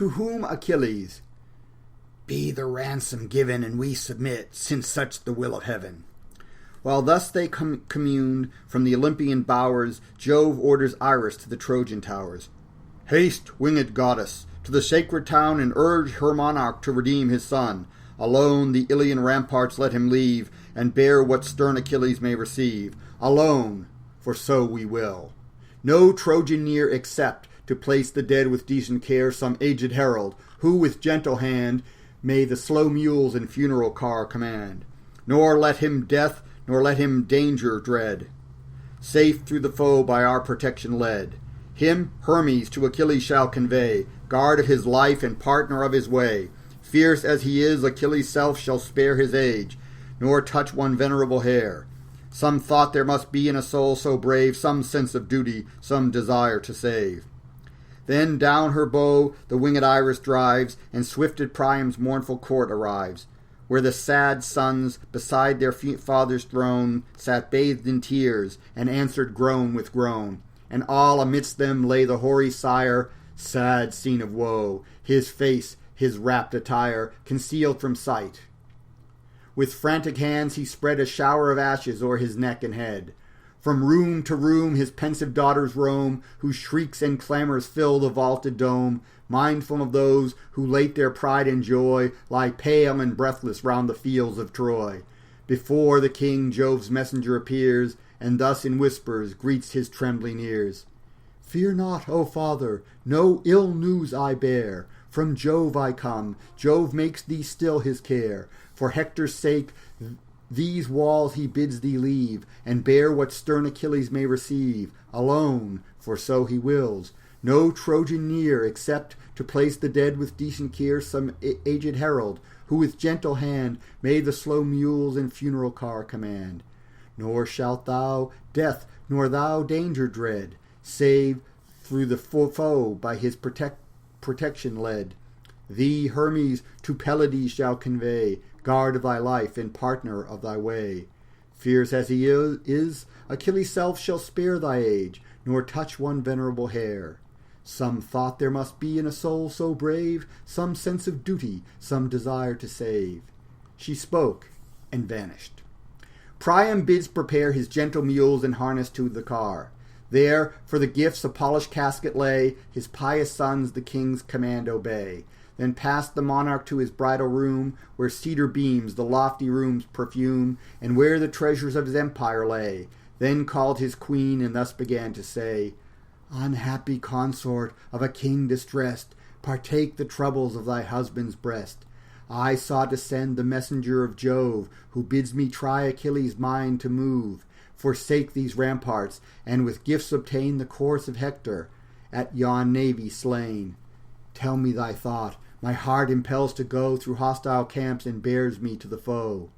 To whom Achilles, be the ransom given, and we submit, since such the will of heaven. While thus they communed, from the Olympian bowers, Jove orders Iris to the Trojan towers. Haste, winged goddess, to the sacred town, and urge her monarch to redeem his son. Alone the Ilian ramparts let him leave, and bear what stern Achilles may receive. Alone, for so we will. No Trojan near except, to place the dead with decent care, some aged herald, who with gentle hand may the slow mules and funeral car command. Nor let him death, nor let him danger dread. Safe through the foe by our protection led. Him Hermes to Achilles shall convey, guard of his life and partner of his way. Fierce as he is, Achilles' self shall spare his age, nor touch one venerable hair. Some thought there must be in a soul so brave, some sense of duty, some desire to save. Then down her bow the winged Iris drives, and swift at Priam's mournful court arrives, where the sad sons beside their father's throne sat bathed in tears, and answered groan with groan. And all amidst them lay the hoary sire, sad scene of woe, his face, his wrapped attire, concealed from sight. With frantic hands he spread a shower of ashes o'er his neck and head. From room to room his pensive daughters roam, whose shrieks and clamours fill the vaulted dome, mindful of those who late their pride and joy lie pale and breathless round the fields of Troy. Before the king Jove's messenger appears, and thus in whispers greets his trembling ears. Fear not, O father, no ill news I bear. From Jove I come, Jove makes thee still his care. For Hector's sake these walls he bids thee leave, and bear what stern Achilles may receive, alone, for so he wills. No Trojan near, except to place the dead with decent care, some aged herald, who with gentle hand may the slow mules and funeral car command. Nor shalt thou death, nor thou danger dread, save through the foe by his protection led. Thee Hermes to Pelides shall convey, guard of thy life and partner of thy way. Fierce as he is, Achilles' self shall spare thy age, nor touch one venerable hair. Some thought there must be in a soul so brave, some sense of duty, some desire to save. She spoke and vanished. Priam bids prepare his gentle mules and harness to the car. There for the gifts a polished casket lay, his pious sons the king's command obey. Then passed the monarch to his bridal room, where cedar beams the lofty room's perfume, and where the treasures of his empire lay. Then called his queen, and thus began to say, Unhappy consort of a king distressed, partake the troubles of thy husband's breast. I saw descend the messenger of Jove, who bids me try Achilles' mind to move, forsake these ramparts, and with gifts obtain the corse of Hector, at yon navy slain. Tell me thy thought. My heart impels to go through hostile camps, and bears me to the foe.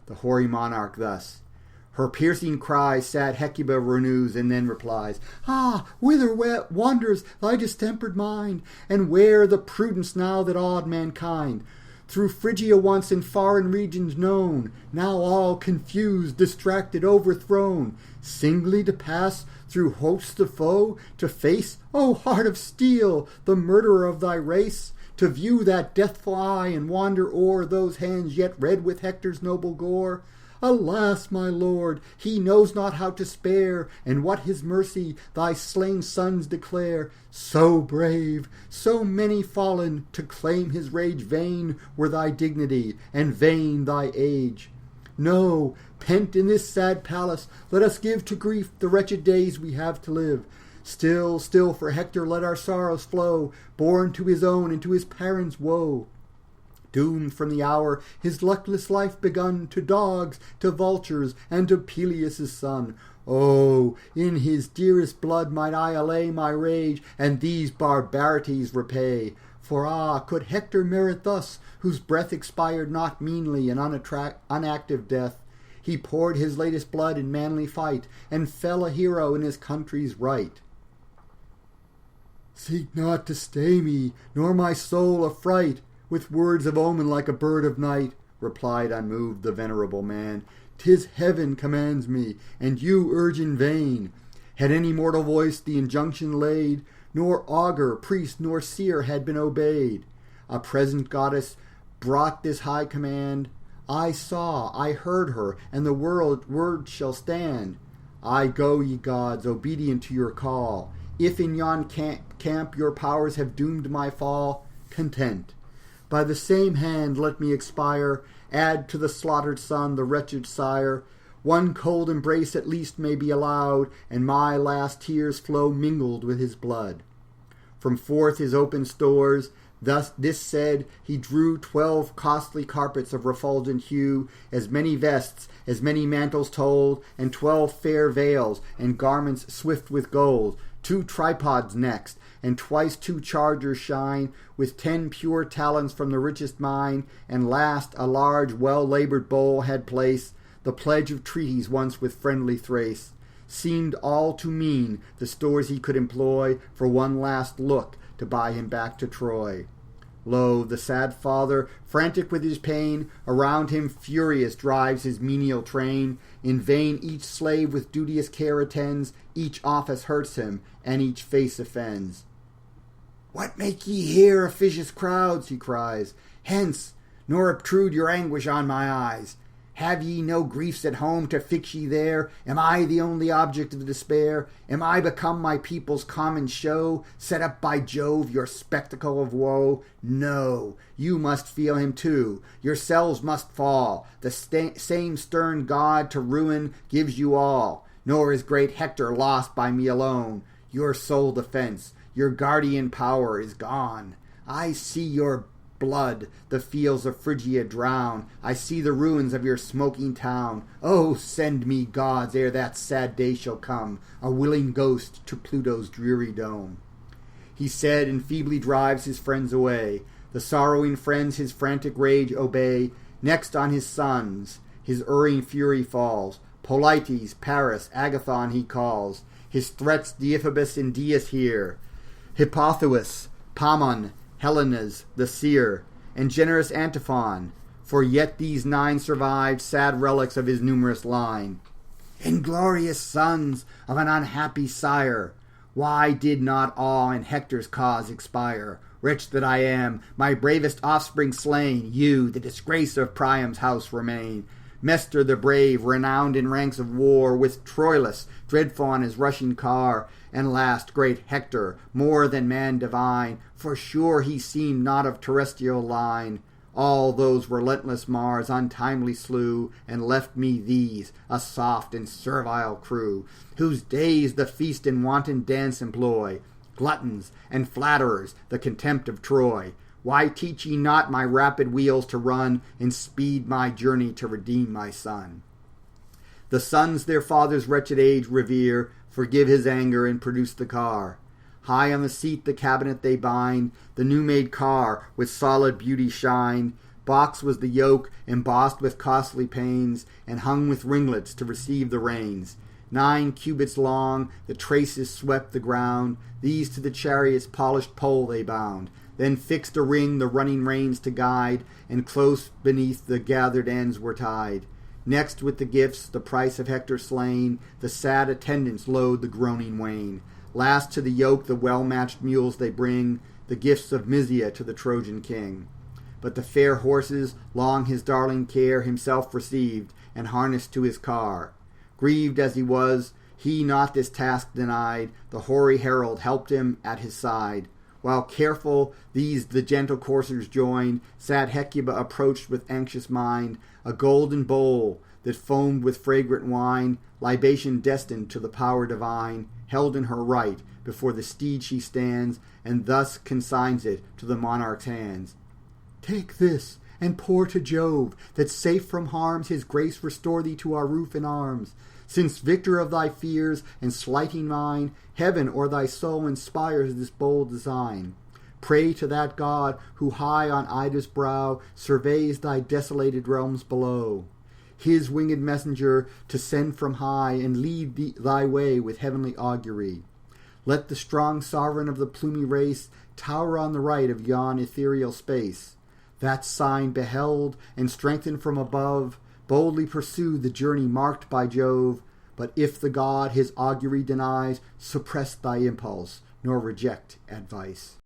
The hoary monarch thus. Her piercing cry sad Hecuba renews, and then replies, Ah, whither wanders thy distempered mind? And where the prudence now that awed mankind? Through Phrygia once in foreign regions known, now all confused, distracted, overthrown, singly to pass through hosts of foe, to face, O heart of steel, the murderer of thy race, to view that deathful eye, and wander o'er those hands yet red with Hector's noble gore. Alas, my lord, he knows not how to spare, and what his mercy thy slain sons declare. So brave, so many fallen, to claim his rage vain were thy dignity, and vain thy age. No, pent in this sad palace, let us give to grief the wretched days we have to live. Still, for Hector let our sorrows flow, born to his own and to his parents' woe. Doomed from the hour his luckless life begun, to dogs, to vultures, and to Peleus' son. Oh, in his dearest blood might I allay my rage, and these barbarities repay. For could Hector merit thus, whose breath expired not meanly in unactive death? He poured his latest blood in manly fight, and fell a hero in his country's right. Seek not to stay me, nor my soul affright, with words of omen like a bird of night, replied unmoved the venerable man. 'Tis heaven commands me, and you urge in vain. Had any mortal voice the injunction laid, nor augur, priest, nor seer had been obeyed. A present goddess brought this high command. I saw, I heard her, and the word shall stand. I go, ye gods, obedient to your call. If in yon camp your powers have doomed my fall, content. By the same hand let me expire, add to the slaughtered son the wretched sire. One cold embrace at least may be allowed, and my last tears flow mingled with his blood. From forth his open stores, this said, he drew 12 costly carpets of refulgent hue, as many vests, as many mantles told, and 12 fair veils, and garments swift with gold. 2 tripods next, and twice 2 chargers shine, with 10 pure talents from the richest mine, and last a large well-laboured bowl had place, the pledge of treaties once with friendly Thrace. Seemed all to mean the stores he could employ for one last look to buy him back to Troy. Lo, the sad father, frantic with his pain, around him furious drives his menial train. In vain each slave with duteous care attends, each office hurts him, and each face offends. What make ye here, officious crowds? He cries. Hence, nor obtrude your anguish on my eyes. Have ye no griefs at home to fix ye there? Am I the only object of despair? Am I become my people's common show, set up by Jove, your spectacle of woe? No, you must feel him too. Yourselves must fall. The same stern god to ruin gives you all. Nor is great Hector lost by me alone. Your sole defense, your guardian power is gone. I see your blood the fields of Phrygia drown. I see the ruins of your smoking town. Oh, send me, gods, ere that sad day shall come, a willing ghost to Pluto's dreary dome. He said, and feebly drives his friends away. The sorrowing friends his frantic rage obey. Next on his sons his erring fury falls. Polites, Paris, Agathon he calls. His threats Deiphobus and Dias hear. Hippothous, Pammon, Helenas, the seer, and generous Antiphon, for yet these 9 survived, sad relics of his numerous line. Inglorious sons of an unhappy sire, why did not all in Hector's cause expire? Wretch that I am, my bravest offspring slain, you, the disgrace of Priam's house, remain. Mestor the brave, renowned in ranks of war, with Troilus, dreadful on his rushing car, and last great Hector, more than man divine, for sure he seemed not of terrestrial line. All those relentless Mars untimely slew, and left me these, a soft and servile crew, whose days the feast and wanton dance employ, gluttons and flatterers, the contempt of Troy. Why teach ye not my rapid wheels to run, and speed my journey to redeem my son? The sons their father's wretched age revere, forgive his anger, and produce the car. High on the seat the cabinet they bind, the new-made car with solid beauty shine. Box was the yoke, embossed with costly pains, and hung with ringlets to receive the reins. 9 cubits long, the traces swept the ground, these to the chariot's polished pole they bound. Then fixed a ring the running reins to guide, and close beneath the gathered ends were tied. Next with the gifts, the price of Hector slain, the sad attendants load the groaning wain. Last to the yoke the well-matched mules they bring, the gifts of Mysia to the Trojan king. But the fair horses, long his darling care, himself received, and harnessed to his car. Grieved as he was, he not this task denied, the hoary herald helped him at his side. While careful these the gentle coursers joined, sad Hecuba approached with anxious mind, a golden bowl that foamed with fragrant wine, libation destined to the power divine, held in her right, before the steed she stands, and thus consigns it to the monarch's hands. Take this, and pour to Jove, that safe from harms his grace restore thee to our roof and arms. Since victor of thy fears, and slighting mine, heaven o'er thy soul inspires this bold design. Pray to that God, who high on Ida's brow surveys thy desolated realms below, his winged messenger to send from high, and lead thy way with heavenly augury. Let the strong sovereign of the plumy race tower on the right of yon ethereal space. That sign beheld, and strengthened from above, boldly pursue the journey marked by Jove. But if the god his augury denies, suppress thy impulse, nor reject advice.